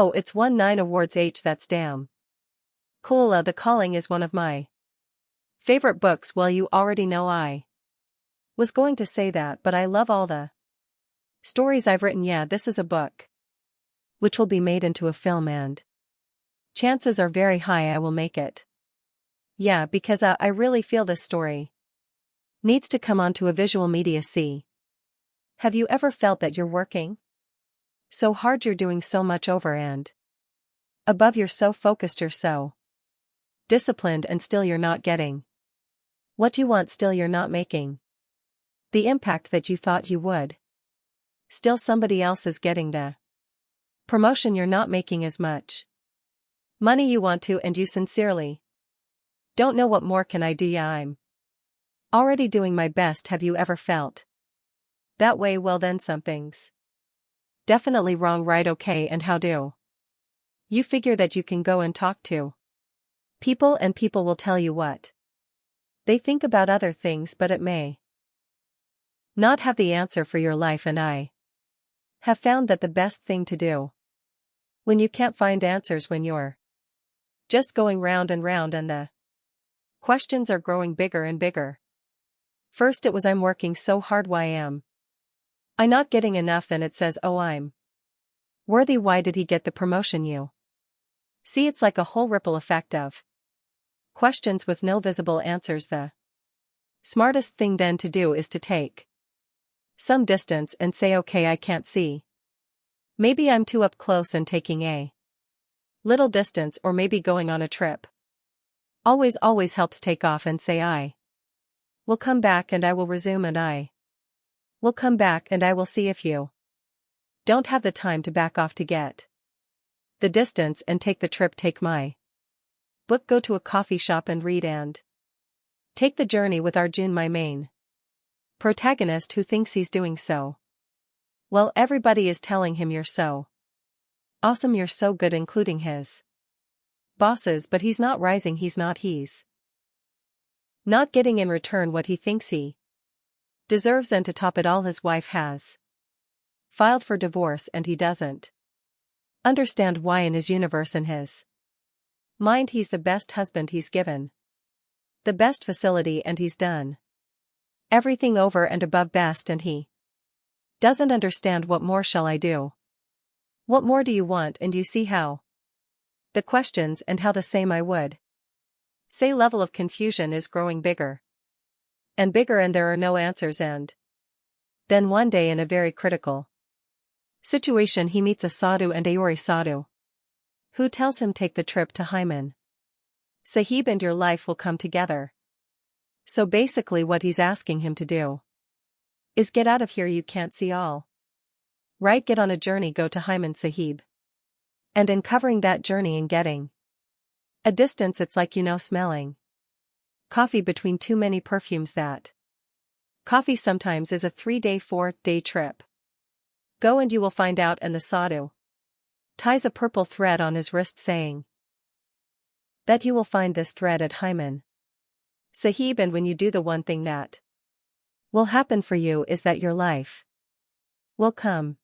Oh, it's won 9 awards. That's damn cool. The Calling is one of my favorite books. Well, you already know I was going to say that, but I love all the stories I've written. Yeah, this is a book which will be made into a film, and chances are very high I will make it. Yeah, because I really feel this story needs to come onto a visual media. See, have you ever felt that you're working so hard, you're doing so much over and above, you're so focused, you're so disciplined, and still you're not getting what you want, still you're not making the impact that you thought you would. Still somebody else is getting the promotion, you're not making as much money you want to, and you sincerely don't know what more can I do. Yeah, I'm already doing my best. Have you ever felt that way? Well, then something's definitely wrong, right? Okay, and how do you figure that you can go and talk to people and people will tell you what they think about other things, but it may not have the answer for your life? And I have found that the best thing to do when you can't find answers, when you're just going round and round and the questions are growing bigger and bigger. First it was, I'm working so hard, why am I not getting enough? Then it says, oh, I'm worthy, why did he get the promotion? You see, it's like a whole ripple effect of questions with no visible answers. The smartest thing then to do is to take some distance and say, okay, I can't see. Maybe I'm too up close, and taking a little distance, or maybe going on a trip always helps. Take off and say, I will come back and I will resume, and I will come back and I will see. If you don't have the time to back off to get the distance and take the trip, take my book, go to a coffee shop and read, and take the journey with Arjun, my main protagonist, who thinks he's doing so well. Everybody is telling him, you're so awesome, you're so good, including his bosses, but he's not rising, he's not getting in return what he thinks he deserves. And to top it all, his wife has filed for divorce, and he doesn't understand why. In his universe, in his mind, he's the best husband, he's given the best facility, and he's done everything over and above best, and he doesn't understand. What more shall I do? What more do you want? And you see how the questions, and how the same, I would say, level of confusion is growing bigger and bigger, and there are no answers. And then one day, in a very critical situation, he meets a sadhu, and Ayuri Sadhu, who tells him, take the trip to Hyman Sahib and your life will come together. So basically what he's asking him to do is get out of here. You can't see all right, get on a journey, go to Hyman Sahib. And in covering that journey and getting a distance, it's like, smelling coffee between too many perfumes. That coffee sometimes is a 3-day, 4-day trip. Go and you will find out. And the sadhu ties a purple thread on his wrist, saying that you will find this thread at Hyman Sahib, and when you do, the one thing that will happen for you is that your life will come